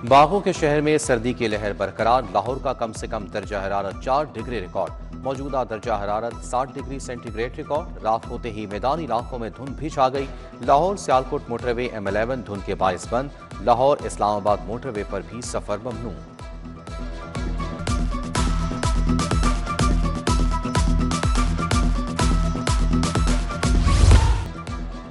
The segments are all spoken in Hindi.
बागों के शहर में सर्दी की लहर बरकरार। लाहौर का कम से कम दर्जा हरारत 4 डिग्री रिकॉर्ड। मौजूदा दर्जा हरारत 60 डिग्री सेंटीग्रेड रिकॉर्ड। रात होते ही मैदानी इलाकों में धुंध भी छा गई। लाहौर सियालकोट मोटरवे M11 धुंध के बायस बंद। लाहौर इस्लामाबाद मोटरवे पर भी सफर ममनू।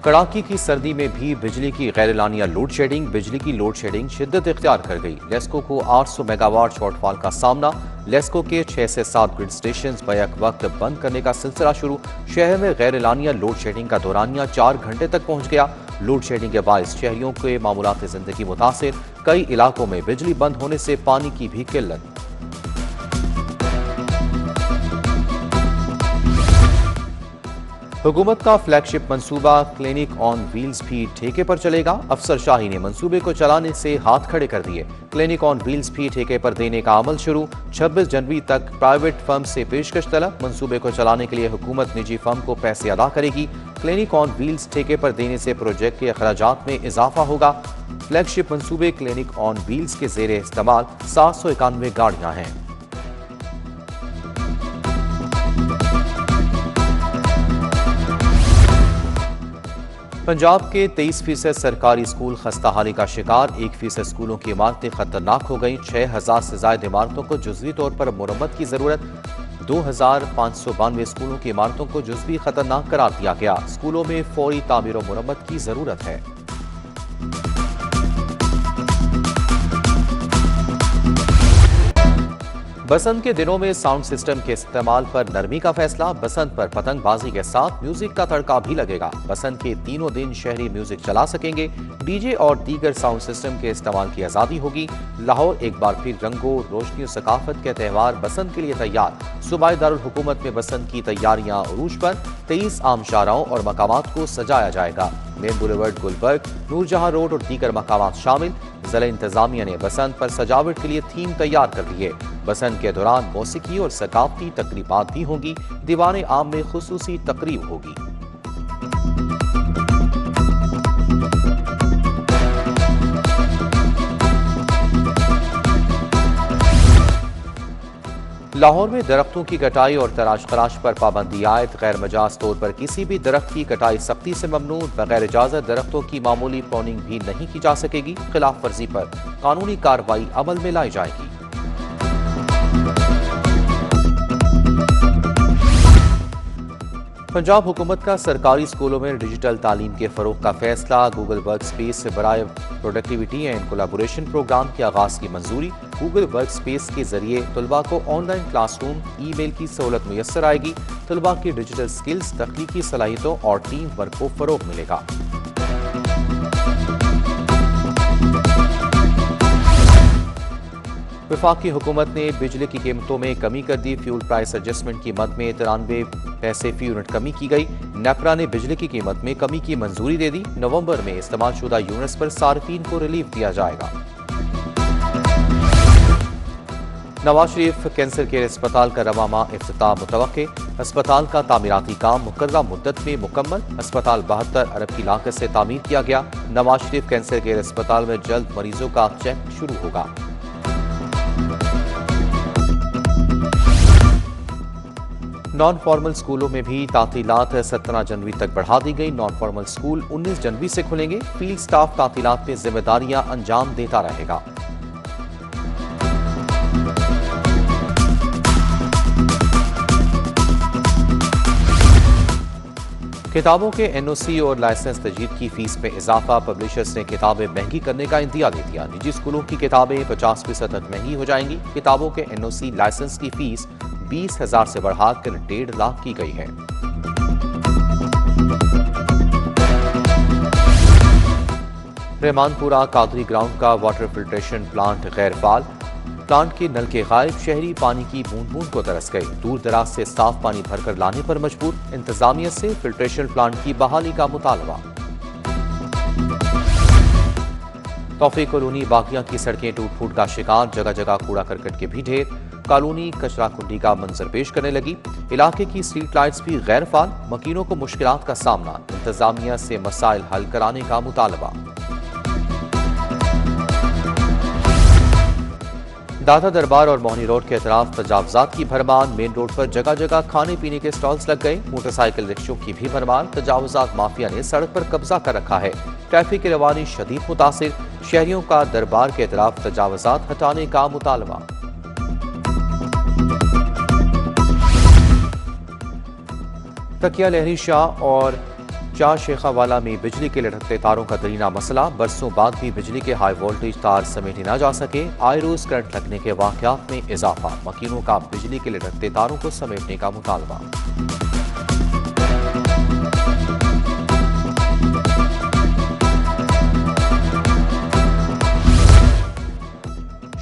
कड़ाके की सर्दी में भी बिजली की गैरलानिया लोड शेडिंग। बिजली की लोड शेडिंग शिद्दत इख्तियार कर गई। लेस्को को 800 मेगावाट शॉर्टफॉल का सामना। लेस्को के 6 से 7 ग्रिड स्टेशन बैक वक्त बंद करने का सिलसिला शुरू। शहर में गैरलानिया लोड शेडिंग का दौरानिया 4 घंटे तक पहुंच गया। लोड शेडिंग के बायस शहरियों के मामूलात जिंदगी मुतासिर। कई इलाकों में बिजली बंद होने से पानी की भी किल्लत। हुकूमत का फ्लैगशिप मंसूबा क्लिनिक ऑन व्हील्स भी ठेके पर चलेगा। अफसरशाही ने मंसूबे को चलाने से हाथ खड़े कर दिए। क्लिनिक ऑन व्हील्स भी ठेके पर देने का अमल शुरू। 26 जनवरी तक प्राइवेट फर्म से पेशकश तलब। मंसूबे को चलाने के लिए हुकूमत निजी फर्म को पैसे अदा करेगी। क्लिनिक ऑन व्हील्स ठेके पर देने से प्रोजेक्ट के अखराजात में इजाफा होगा। फ्लैगशिप मंसूबे क्लिनिक ऑन व्हील्स के जेर इस्तेमाल 791 गाड़ियां हैं। पंजाब के 23% सरकारी स्कूल खस्ताहाली का शिकार। 1% स्कूलों की इमारतें खतरनाक हो गईं। 6000 से ज्यादा इमारतों को जुज़वी तौर पर मुरम्मत की जरूरत। 2592 स्कूलों की इमारतों को जुज़वी खतरनाक करार दिया गया। स्कूलों में फौरी तामीर और मुरम्मत की जरूरत है। बसंत के दिनों में साउंड सिस्टम के इस्तेमाल पर नरमी का फैसला। बसंत पर पतंगबाजी के साथ म्यूजिक का तड़का भी लगेगा। बसंत के तीनों दिन शहरी म्यूजिक चला सकेंगे। डीजे और दीगर साउंड सिस्टम के इस्तेमाल की आजादी होगी। लाहौर एक बार फिर रंगों, रोशनी और सकाफत के त्यौहार बसंत के लिए तैयार। सूबाई दारुल हुकूमत में बसंत की तैयारियां उरूज पर। 23 आम शाहराहों और मकामात को सजाया जाएगा। Main boulevard, Gulberg, Noorjahan road और दीगर मकामात शामिल। जिला इंतजामिया ने बसंत पर सजावट के लिए थीम तैयार कर दी है। बसंत के दौरान मौसीकी और सकाफती तकरीबात भी होंगी। दीवाने आम में खुसूसी तकरीब होगी। लाहौर में दरख्तों की कटाई और तराश खराश पर पाबंदी आयद। गैर मजाज तौर पर किसी भी दरख्त की कटाई सख्ती से ममनू। बगैर इजाजत दरख्तों की मामूली प्रोनिंग भी नहीं की जा सकेगी। खिलाफ वर्जी पर कानूनी कार्रवाई अमल में लाई जाएगी। पंजाब हुकूमत का सरकारी स्कूलों में डिजिटल तालीम के फरोग का फैसला। गूगल वर्क स्पेस से बराए प्रोडक्टिविटी एंड कोलैबोरेशन प्रोग्राम के आगाज की मंजूरी। गूगल वर्क स्पेस के जरिए तलबा को ऑनलाइन क्लासरूम, ईमेल की सहूलत मुयस्सर आएगी। तलबा की डिजिटल स्किल्स, तख्लीकी सलाहियतों और टीम वर्क को फरोग मिलेगा। वफाकी हुकूमत ने बिजली की कीमतों में कमी कर दी। फ्यूल प्राइस एडजस्टमेंट की मद में 93 पैसे फी यूनिट कमी की गई। नेपरा ने बिजली की कीमत में कमी की मंजूरी दे दी। नवंबर में इस्तेमाल शुदा यूनिट्स पर सार्फिन को रिलीफ दिया जाएगा। नवाज शरीफ कैंसर केयर अस्पताल का रवा माह इफ्तिताह मुतवक्के। अस्पताल का तामीराती काम मुकर्ररा मुद्दत में मुकम्मल। अस्पताल 72 अरब की लागत से तामीर किया गया। नवाज शरीफ कैंसर केयर अस्पताल में जल्द मरीजों का चेक शुरू होगा। नॉन फॉर्मल स्कूलों में भी तातीलात 17 जनवरी तक बढ़ा दी गई। नॉन फॉर्मल स्कूल 19 जनवरी से खुलेंगे। फील्ड स्टाफ तातीलात में जिम्मेदारियां अंजाम देता रहेगा। किताबों के NOC और लाइसेंस तजदीद की फीस में इजाफा। पब्लिशर्स ने किताबें महंगी करने का इंदिया दे दिया। निजी स्कूलों की किताबें 50% तक महंगी हो जाएंगी। किताबों के NOC लाइसेंस की फीस 20,000 से बढ़ाकर 1.5 लाख की गई है। रहमानपुरा कादरी ग्राउंड का वाटर फिल्ट्रेशन प्लांट गैर फाल। प्लांट के नल के गायब। शहरी पानी की बूंद बूंद को तरस गए। दूर दराज से साफ पानी भरकर लाने पर मजबूर। इंतजामिया से फिल्ट्रेशन प्लांट की बहाली का मुतालबा। तौफीक कॉलोनी बागिया की सड़कें टूट फूट का शिकार। जगह जगह कूड़ा करकट के भी ढेर। कॉलोनी कचरा कुंडी का मंजर पेश करने लगी। इलाके की स्ट्रीट लाइट्स भी गैर फाल। मकीनों को मुश्किलात का सामना। इंतजामिया से मसाइल हल कराने का मुतालबा। दादा दरबार और मोहनी रोड के अतराफ तजावजात की भरमार। मेन रोड पर जगह जगह खाने पीने के स्टॉल्स लग गए। मोटरसाइकिल रिक्शों की भी भरमार। तजावजात माफिया ने सड़क पर कब्जा कर रखा है। ट्रैफिक की रवानी शदीद मुतासिर। शहरियों का दरबार के अतराफ तजावजात हटाने का मुतालबा। तकिया लहरी शाह और चार शेखावाला में बिजली के लटकते तारों का दरीना मसला। बरसों बाद भी बिजली के हाई वोल्टेज तार समेटे न जा सके। आए रोज करंट लगने के वाकयात में इजाफा। मकीनों का बिजली के लटकते तारों को समेटने का मुतालबा।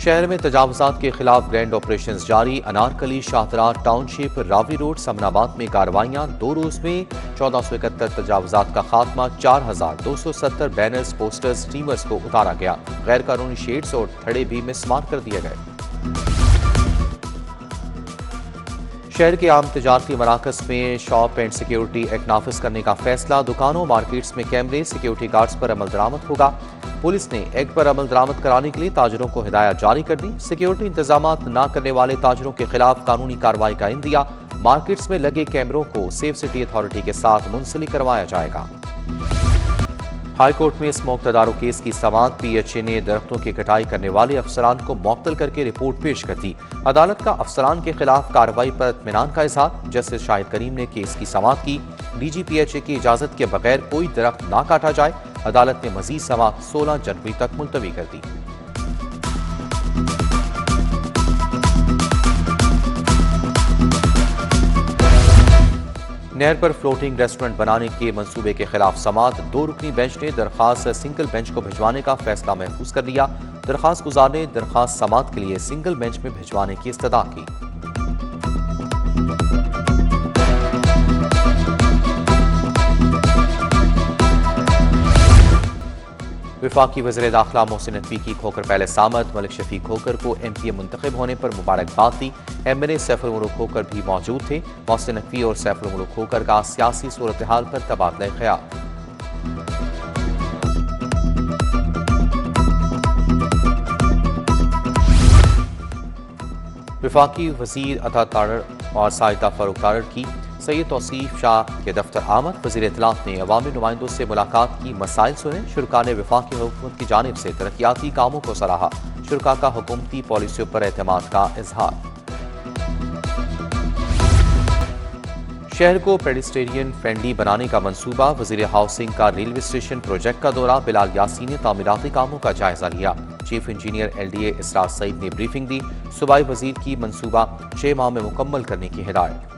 शहर में तजावजात के खिलाफ ग्रैंड ऑपरेशन जारी। अनारकली, शाहतरा टाउनशिप, रावी रोड, समनाबाद में कार्रवाइयां। 2 रोज में 1471 तजावजात का खात्मा। 4270 बैनर्स, पोस्टर्स, स्टीमर्स को उतारा गया। गैर कानूनी शेड्स और थड़े भी मिसमार कर दिए गए। शहर के आम तजारती मराकज में शॉप एंड सिक्योरिटी एक्ट नाफिज करने का फैसला। दुकानों, मार्केट्स में कैमरे, सिक्योरिटी गार्ड्स पर अमल दरामद होगा। पुलिस ने एक्ट पर अमल दरामद कराने के लिए ताजरों को हिदायत जारी कर दी। सिक्योरिटी इंतजामात न करने वाले ताजरों के खिलाफ कानूनी कार्रवाई का इंदिया। मार्केट्स में लगे कैमरों को सेफ सिटी अथॉरिटी के साथ मुंसलिक करवाया जाएगा। हाई कोर्ट में स्मोक तदारुक केस की समाअत। PHA ने दरख्तों की कटाई करने वाले अफसरान को मुअत्तल करके रिपोर्ट पेश कर दी। अदालत का अफसरान के खिलाफ कार्रवाई पर इत्मीनान का इजहार। जस्टिस शाहिद करीम ने केस की समाअत की। DG PHA की इजाजत के बगैर कोई दरख्त ना काटा जाए। अदालत ने मजीद समाअत 16 जनवरी तक मुलतवी कर दी। नहर पर फ्लोटिंग रेस्टोरेंट बनाने के मंसूबे के खिलाफ समाअत। 2 रुकनी बेंच ने दरखास्त सिंगल बेंच को भिजवाने का फैसला महफूज कर लिया। दरखास्त गुजार ने दरखास्त समाअत के लिए सिंगल बेंच में भिजवाने की इस्तदा की। वफाकी वज़ीर दाखिला मोहसिन नकवी की खोकर पैलेस आमद। मलिक शफीक खोकर को MPA मुंतखब होने पर मुबारकबाद दी। MNA सैफुल मुल्क खोकर भी मौजूद थे। मोहसिन नकवी और सैफुल मुल्क खोकर का सियासी सूरत हाल पर तबादला ख्याल। वफाकी वज़ीर अता तारड़ और साहिदा फारूक तारड़ की सैयद तौसीफ शाह के दफ्तर आमद। वज़ीर इत्तलात ने अवामी नुमाइंदों से मुलाकात की, मसाइल सुने। शुरा ने वफाकी हुकूमत की जानिब से तरक्याती कामों को सराहा। शुरा का हुकूमती पॉलिसियों पर एतमाद का इजहार। शहर को पेडिस्ट्रियन फ्रेंडली बनाने का मंसूबा। वज़ीर हाउसिंग का रेलवे स्टेशन प्रोजेक्ट का दौरा। बिलाल यासीन ने तामीराती कामों का जायजा लिया। चीफ इंजीनियर LDA इसरार सईद ने ब्रीफिंग दी। सूबाई वजीर की मंसूबा 6 माह में मुकम्मल करने की हिदायत।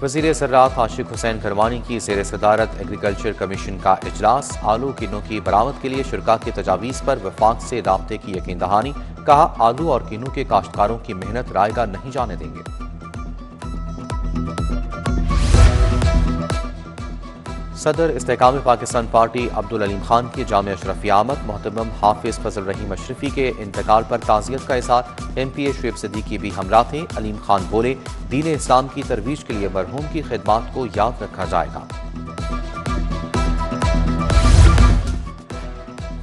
वज़ीर ज़राअत आशिक हुसैन करवानी की ज़ेर सदारत एग्रीकल्चर कमीशन का इजलास। आलू किन्नों की बरामद के लिए शुरा की तजावीज़ पर वफाक से राब्ते की यकीन दहानी। कहा, आलू और किन्नों के काश्तकारों की मेहनत रायगा नहीं जाने देंगे। सदर इस्तेकाम पाकिस्तान पार्टी अब्दुल अलीम खान की जामिया अशरफिया आमद। मोहतरम हाफिज फजल रहीम अशरफी के इंतकाल पर ताज़ियत का इज़हार। MPA शुएब सिद्दीकी भी हमरा थे। अलीम खान बोले, दीन इस्लाम की तरवीज के लिए मरहूम की खिदमात को याद रखा जाएगा।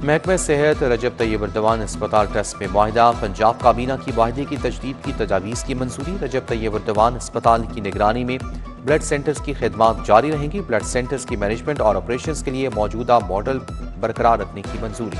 महकमा सेहत रजब तैयब एर्दोगान अस्पताल ट्रस्ट में मुआहिदा। पंजाब काबीना की मुआहिदे की तजदीद की तजावीज़ की मंजूरी। रजब तैयब एर्दोगान अस्पताल की निगरानी में ब्लड सेंटर्स की खिदमात जारी रहेंगी। ब्लड सेंटर्स की मैनेजमेंट और ऑपरेशंस के लिए मौजूदा मॉडल बरकरार रखने की मंजूरी।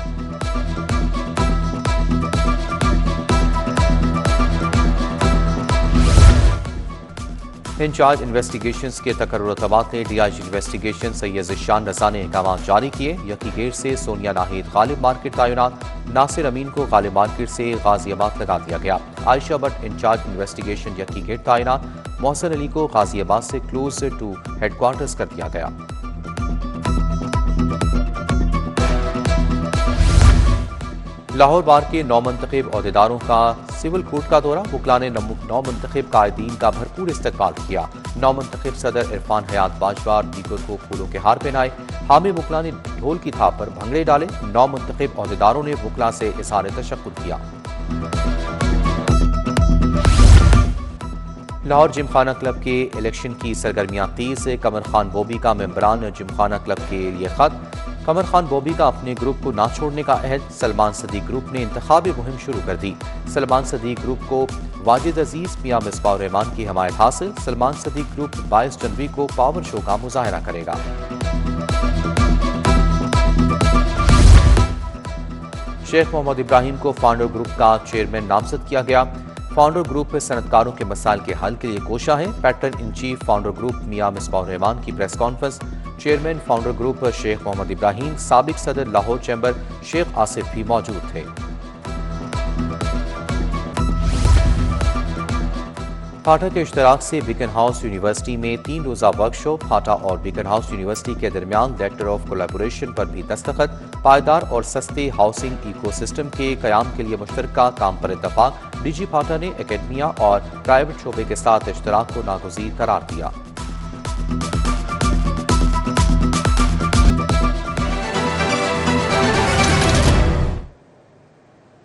इंचार्ज इन्वेस्टिगेशंस के तकर्रुर तबादले। DIG इन्वेस्टिगेशन सैयद ज़िशान रज़ा ने अहकाम जारी किए। यकी गेट से सोनिया नाहिद गालिब मार्केट तैनात। नासिर अमीन को गालिब मार्केट से गाजियाबाद लगा दिया गया। Ayesha Bhatt incharge investigation Yakki gate तैनात। मोहसिन अली को गाजियाबाद से क्लोज टू हेडक्वार्टर्स कर दिया गया। लाहौर बार के 9 मुंतखब अहदेदारों का सिविल कोर्ट का दौरा। वकला ने 9 मुंतखब कायदीन का भरपूर इस्तकबाल किया। 9 मुंतखब सदर इरफान हयात बाजवा और दीगर को फूलों के हार पहनाए। हामी वकला ने ढोल की थाप पर भंगड़े डाले। 9 मुंतखब अहदेदारों ने वकला से इज़हार तशक्कुर किया। लाहौर जिमखाना क्लब के इलेक्शन की सरगर्मियां तेज। कमर खान बोबी का मेंबरान जिमखाना क्लब के लिए खत। कमर खान बोबी का अपने ग्रुप को ना छोड़ने का अहद। सलमान सदीक ग्रुप ने इंतखाबी मुहिम शुरू कर दी। सलमान सदीक ग्रुप को वाजिद अजीज मियां मिसबाह रहमान की हमायत हासिल। सलमान सदीक ग्रुप 22 जनवरी को पावर शो का मुजाहरा करेगा। शेख मोहम्मद इब्राहिम को फाउंडर ग्रुप का चेयरमैन नामजद किया गया। फाउंडर ग्रुप सनतकारों के मसाइल के हल के लिए कोशा है। Patron in chief founder group Mian Misbah Rehman की press conference. Chairman founder group Sheikh Mohammad Ibrahim, साबिक सदर लाहौर चैम्बर शेख आसिफ भी मौजूद थे। फाटा के इश्तराक से बीकन हाउस यूनिवर्सिटी में 3 रोज़ा वर्कशॉप। फाटा और बीकन हाउस यूनिवर्सिटी के दरमियान लेटर ऑफ कोलैबोरेशन पर भी दस्तखत। पायदार और सस्ते हाउसिंग इकोसिस्टम के कयाम के लिए मुश्तरका काम पर इत्तफाक। डीजी फाटा ने एकेडमिया और प्राइवेट शोबे के साथ इश्तराक को नागुज़ीर करार दिया।